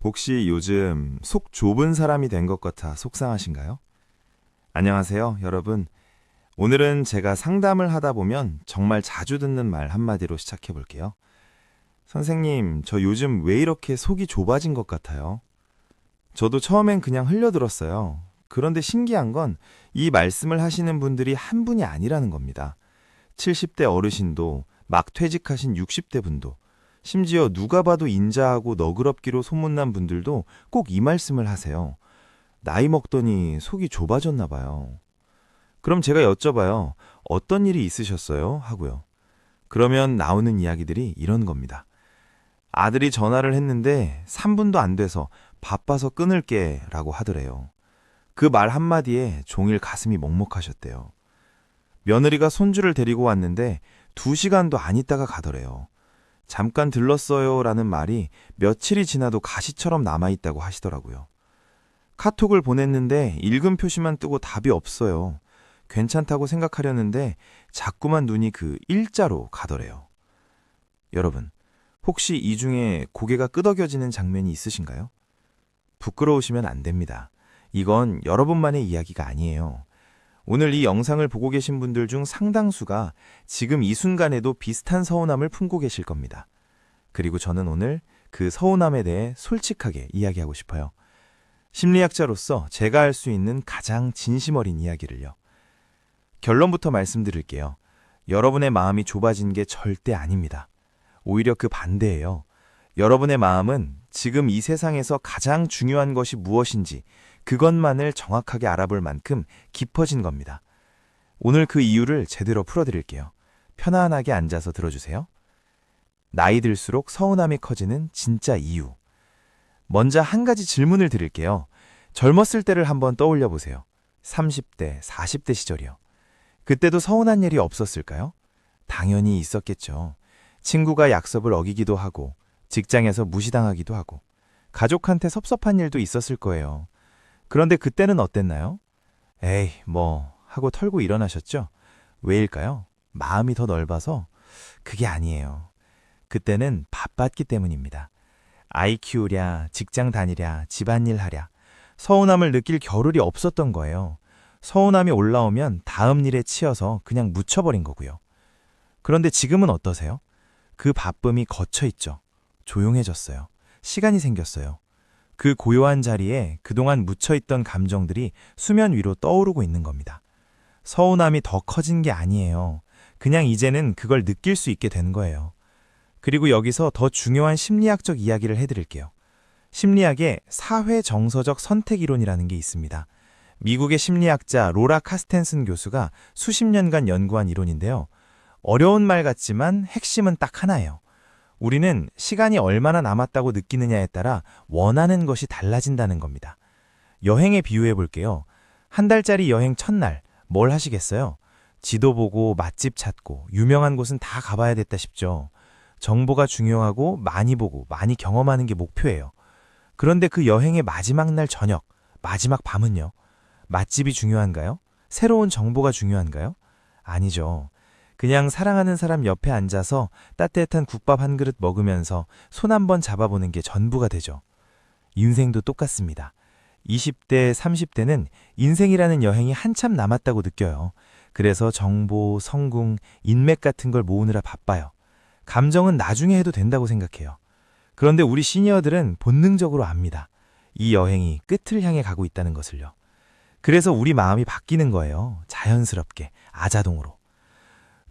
혹시 요즘 속 좁은 사람이 된 것 같아 속상하신가요? 안녕하세요, 여러분. 오늘은 제가 상담을 하다 보면 정말 자주 듣는 말 한마디로 시작해 볼게요. 선생님, 저 요즘 왜 이렇게 속이 좁아진 것 같아요? 저도 처음엔 그냥 흘려들었어요. 그런데 신기한 건 이 말씀을 하시는 분들이 한 분이 아니라는 겁니다. 70대 어르신도, 막 퇴직하신 60대 분도, 심지어 누가 봐도 인자하고 너그럽기로 소문난 분들도 꼭 이 말씀을 하세요. 나이 먹더니 속이 좁아졌나 봐요. 그럼 제가 여쭤봐요. 어떤 일이 있으셨어요? 하고요. 그러면 나오는 이야기들이 이런 겁니다. 아들이 전화를 했는데 3분도 안 돼서 바빠서 끊을게 라고 하더래요. 그 말 한마디에 종일 가슴이 먹먹하셨대요. 며느리가 손주를 데리고 왔는데 2시간도 안 있다가 가더래요. 잠깐 들렀어요 라는 말이 며칠이 지나도 가시처럼 남아있다고 하시더라고요. 카톡을 보냈는데 읽은 표시만 뜨고 답이 없어요. 괜찮다고 생각하려는데 자꾸만 눈이 그 일자로 가더래요. 여러분, 혹시 이 중에 고개가 끄덕여지는 장면이 있으신가요? 부끄러우시면 안 됩니다. 이건 여러분만의 이야기가 아니에요. 오늘 이 영상을 보고 계신 분들 중 상당수가 지금 이 순간에도 비슷한 서운함을 품고 계실 겁니다. 그리고 저는 오늘 그 서운함에 대해 솔직하게 이야기하고 싶어요. 심리학자로서 제가 할 수 있는 가장 진심 어린 이야기를요. 결론부터 말씀드릴게요. 여러분의 마음이 좁아진 게 절대 아닙니다. 오히려 그 반대예요. 여러분의 마음은 지금 이 세상에서 가장 중요한 것이 무엇인지 그것만을 정확하게 알아볼 만큼 깊어진 겁니다. 오늘 그 이유를 제대로 풀어드릴게요. 편안하게 앉아서 들어주세요. 나이 들수록 서운함이 커지는 진짜 이유. 먼저 한 가지 질문을 드릴게요. 젊었을 때를 한번 떠올려 보세요. 30대, 40대 시절이요. 그때도 서운한 일이 없었을까요? 당연히 있었겠죠. 친구가 약속을 어기기도 하고, 직장에서 무시당하기도 하고, 가족한테 섭섭한 일도 있었을 거예요. 그런데 그때는 어땠나요? 에이, 뭐 하고 털고 일어나셨죠? 왜일까요? 마음이 더 넓어서? 그게 아니에요. 그때는 바빴기 때문입니다. 아이 키우랴, 직장 다니랴, 집안일 하랴. 서운함을 느낄 겨를이 없었던 거예요. 서운함이 올라오면 다음 일에 치여서 그냥 묻혀버린 거고요. 그런데 지금은 어떠세요? 그 바쁨이 거쳐있죠. 조용해졌어요. 시간이 생겼어요. 그 고요한 자리에 그동안 묻혀있던 감정들이 수면 위로 떠오르고 있는 겁니다. 서운함이 더 커진 게 아니에요. 그냥 이제는 그걸 느낄 수 있게 된 거예요. 그리고 여기서 더 중요한 심리학적 이야기를 해드릴게요. 심리학에 사회 정서적 선택 이론이라는 게 있습니다. 미국의 심리학자 로라 카스텐슨 교수가 수십 년간 연구한 이론인데요. 어려운 말 같지만 핵심은 딱 하나예요. 우리는 시간이 얼마나 남았다고 느끼느냐에 따라 원하는 것이 달라진다는 겁니다. 여행에 비유해 볼게요. 한 달짜리 여행 첫날 뭘 하시겠어요? 지도 보고 맛집 찾고 유명한 곳은 다 가봐야 됐다 싶죠. 정보가 중요하고 많이 보고 많이 경험하는 게 목표예요. 그런데 그 여행의 마지막 날 저녁, 마지막 밤은요? 맛집이 중요한가요? 새로운 정보가 중요한가요? 아니죠. 그냥 사랑하는 사람 옆에 앉아서 따뜻한 국밥 한 그릇 먹으면서 손 한번 잡아보는 게 전부가 되죠. 인생도 똑같습니다. 20대, 30대는 인생이라는 여행이 한참 남았다고 느껴요. 그래서 정보, 성공, 인맥 같은 걸 모으느라 바빠요. 감정은 나중에 해도 된다고 생각해요. 그런데 우리 시니어들은 본능적으로 압니다. 이 여행이 끝을 향해 가고 있다는 것을요. 그래서 우리 마음이 바뀌는 거예요. 자연스럽게, 아자동으로.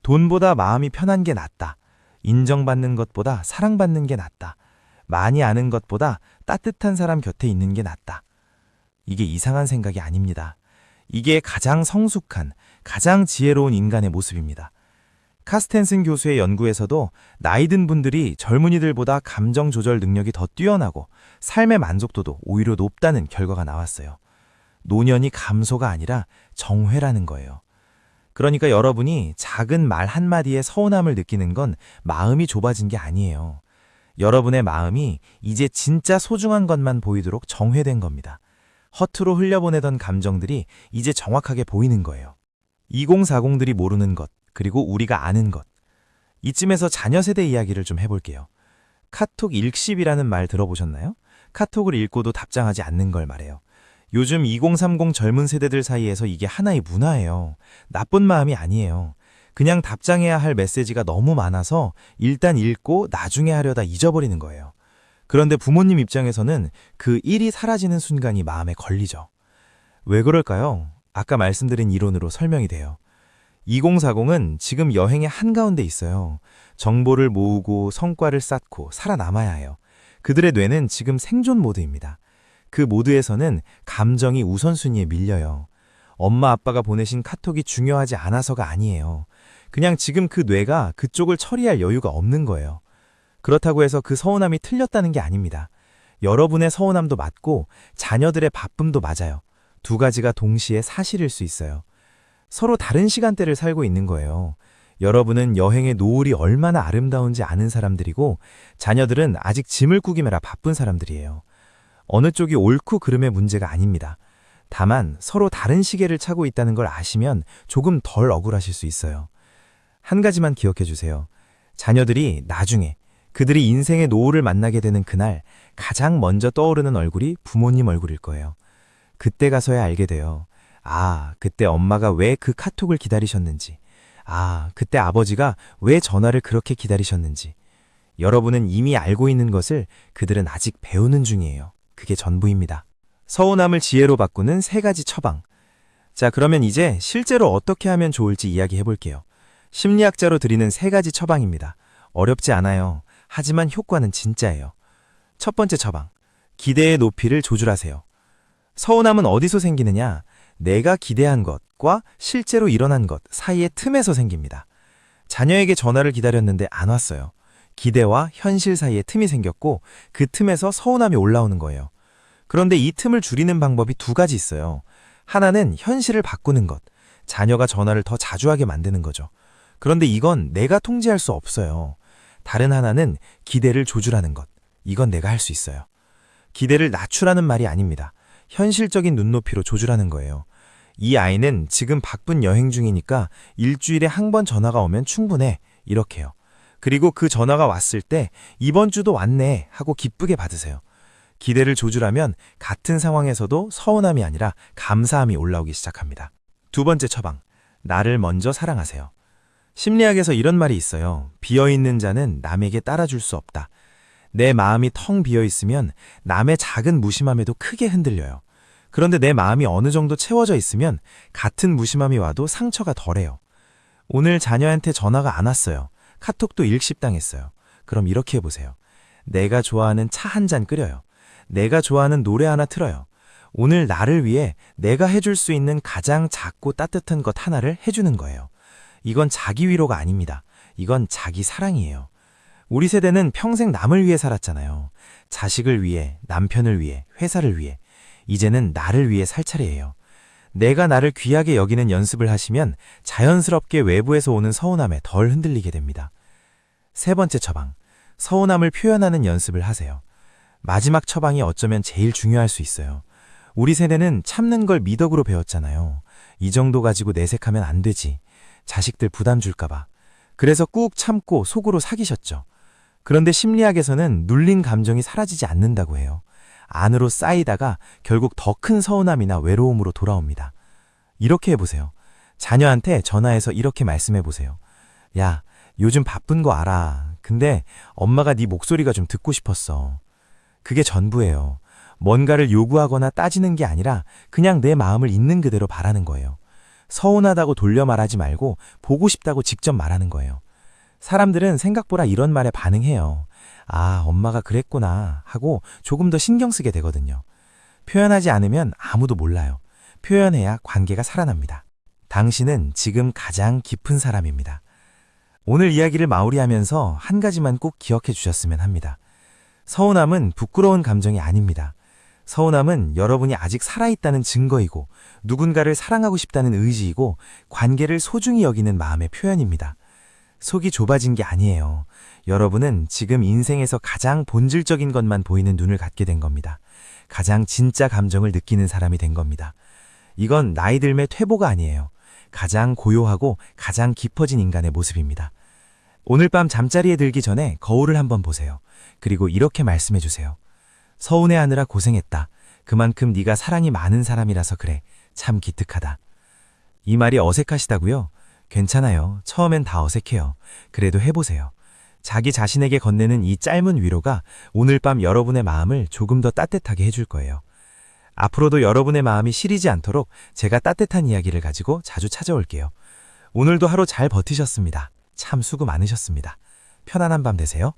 돈보다 마음이 편한 게 낫다. 인정받는 것보다 사랑받는 게 낫다. 많이 아는 것보다 따뜻한 사람 곁에 있는 게 낫다. 이게 이상한 생각이 아닙니다. 이게 가장 성숙한, 가장 지혜로운 인간의 모습입니다. 카스텐슨 교수의 연구에서도 나이 든 분들이 젊은이들보다 감정 조절 능력이 더 뛰어나고 삶의 만족도도 오히려 높다는 결과가 나왔어요. 노년이 감소가 아니라 정회라는 거예요. 그러니까 여러분이 작은 말 한마디에 서운함을 느끼는 건 마음이 좁아진 게 아니에요. 여러분의 마음이 이제 진짜 소중한 것만 보이도록 정회된 겁니다. 허투루 흘려보내던 감정들이 이제 정확하게 보이는 거예요. 2040들이 모르는 것, 그리고 우리가 아는 것. 이쯤에서 자녀 세대 이야기를 좀 해볼게요. 카톡 일십이라는 말 들어보셨나요? 카톡을 읽고도 답장하지 않는 걸 말해요. 요즘 2030 젊은 세대들 사이에서 이게 하나의 문화예요. 나쁜 마음이 아니에요. 그냥 답장해야 할 메시지가 너무 많아서 일단 읽고 나중에 하려다 잊어버리는 거예요. 그런데 부모님 입장에서는 그 일이 사라지는 순간이 마음에 걸리죠. 왜 그럴까요? 아까 말씀드린 이론으로 설명이 돼요. 2040은 지금 여행의 한가운데 있어요. 정보를 모으고 성과를 쌓고 살아남아야 해요. 그들의 뇌는 지금 생존 모드입니다. 그 모드에서는 감정이 우선순위에 밀려요. 엄마 아빠가 보내신 카톡이 중요하지 않아서가 아니에요. 그냥 지금 그 뇌가 그쪽을 처리할 여유가 없는 거예요. 그렇다고 해서 그 서운함이 틀렸다는 게 아닙니다. 여러분의 서운함도 맞고 자녀들의 바쁨도 맞아요. 두 가지가 동시에 사실일 수 있어요. 서로 다른 시간대를 살고 있는 거예요. 여러분은 여행의 노을이 얼마나 아름다운지 아는 사람들이고 자녀들은 아직 짐을 꾸기느라 바쁜 사람들이에요. 어느 쪽이 옳고 그름의 문제가 아닙니다. 다만 서로 다른 시계를 차고 있다는 걸 아시면 조금 덜 억울하실 수 있어요. 한 가지만 기억해 주세요. 자녀들이 나중에 그들이 인생의 노을을 만나게 되는 그날 가장 먼저 떠오르는 얼굴이 부모님 얼굴일 거예요. 그때 가서야 알게 돼요. 아, 그때 엄마가 왜 그 카톡을 기다리셨는지. 아, 그때 아버지가 왜 전화를 그렇게 기다리셨는지. 여러분은 이미 알고 있는 것을 그들은 아직 배우는 중이에요. 그게 전부입니다. 서운함을 지혜로 바꾸는 3가지 처방. 자, 그러면 이제 실제로 어떻게 하면 좋을지 이야기해 볼게요. 심리학자로 드리는 3가지 처방입니다. 어렵지 않아요. 하지만 효과는 진짜예요. 첫 번째 처방. 기대의 높이를 조절하세요. 서운함은 어디서 생기느냐? 내가 기대한 것과 실제로 일어난 것 사이의 틈에서 생깁니다. 자녀에게 전화를 기다렸는데 안 왔어요. 기대와 현실 사이에 틈이 생겼고 그 틈에서 서운함이 올라오는 거예요. 그런데 이 틈을 줄이는 방법이 2가지 있어요. 하나는 현실을 바꾸는 것, 자녀가 전화를 더 자주 하게 만드는 거죠. 그런데 이건 내가 통제할 수 없어요. 다른 하나는 기대를 조절하는 것, 이건 내가 할 수 있어요. 기대를 낮추라는 말이 아닙니다. 현실적인 눈높이로 조절하는 거예요. 이 아이는 지금 바쁜 여행 중이니까 일주일에 한 번 전화가 오면 충분해, 이렇게요. 그리고 그 전화가 왔을 때 이번 주도 왔네 하고 기쁘게 받으세요. 기대를 조절하면 같은 상황에서도 서운함이 아니라 감사함이 올라오기 시작합니다. 2번째 처방, 나를 먼저 사랑하세요. 심리학에서 이런 말이 있어요. 비어있는 잔은 남에게 따라줄 수 없다. 내 마음이 텅 비어있으면 남의 작은 무심함에도 크게 흔들려요. 그런데 내 마음이 어느 정도 채워져 있으면 같은 무심함이 와도 상처가 덜해요. 오늘 자녀한테 전화가 안 왔어요. 카톡도 일십당했어요. 그럼 이렇게 해보세요. 내가 좋아하는 차 한 잔 끓여요. 내가 좋아하는 노래 하나 틀어요. 오늘 나를 위해 내가 해줄 수 있는 가장 작고 따뜻한 것 하나를 해주는 거예요. 이건 자기 위로가 아닙니다. 이건 자기 사랑이에요. 우리 세대는 평생 남을 위해 살았잖아요. 자식을 위해, 남편을 위해, 회사를 위해. 이제는 나를 위해 살 차례예요. 내가 나를 귀하게 여기는 연습을 하시면 자연스럽게 외부에서 오는 서운함에 덜 흔들리게 됩니다. 3번째 처방, 서운함을 표현하는 연습을 하세요. 마지막 처방이 어쩌면 제일 중요할 수 있어요. 우리 세대는 참는 걸 미덕으로 배웠잖아요. 이 정도 가지고 내색하면 안 되지. 자식들 부담 줄까봐. 그래서 꾹 참고 속으로 사귀셨죠. 그런데 심리학에서는 눌린 감정이 사라지지 않는다고 해요. 안으로 쌓이다가 결국 더 큰 서운함이나 외로움으로 돌아옵니다. 이렇게 해보세요. 자녀한테 전화해서 이렇게 말씀해보세요. 야, 요즘 바쁜 거 알아. 근데 엄마가 네 목소리가 좀 듣고 싶었어. 그게 전부예요. 뭔가를 요구하거나 따지는 게 아니라 그냥 내 마음을 있는 그대로 바라는 거예요. 서운하다고 돌려 말하지 말고 보고 싶다고 직접 말하는 거예요. 사람들은 생각보다 이런 말에 반응해요. 아, 엄마가 그랬구나 하고 조금 더 신경 쓰게 되거든요. 표현하지 않으면 아무도 몰라요. 표현해야 관계가 살아납니다. 당신은 지금 가장 깊은 사람입니다. 오늘 이야기를 마무리하면서 한 가지만 꼭 기억해 주셨으면 합니다. 서운함은 부끄러운 감정이 아닙니다. 서운함은 여러분이 아직 살아있다는 증거이고 누군가를 사랑하고 싶다는 의지이고 관계를 소중히 여기는 마음의 표현입니다. 속이 좁아진 게 아니에요. 여러분은 지금 인생에서 가장 본질적인 것만 보이는 눈을 갖게 된 겁니다. 가장 진짜 감정을 느끼는 사람이 된 겁니다. 이건 나이 들매 퇴보가 아니에요. 가장 고요하고 가장 깊어진 인간의 모습입니다. 오늘 밤 잠자리에 들기 전에 거울을 한번 보세요. 그리고 이렇게 말씀해 주세요. 서운해하느라 고생했다. 그만큼 네가 사랑이 많은 사람이라서 그래. 참 기특하다. 이 말이 어색하시다고요? 괜찮아요. 처음엔 다 어색해요. 그래도 해보세요. 자기 자신에게 건네는 이 짧은 위로가 오늘 밤 여러분의 마음을 조금 더 따뜻하게 해줄 거예요. 앞으로도 여러분의 마음이 시리지 않도록 제가 따뜻한 이야기를 가지고 자주 찾아올게요. 오늘도 하루 잘 버티셨습니다. 참 수고 많으셨습니다. 편안한 밤 되세요.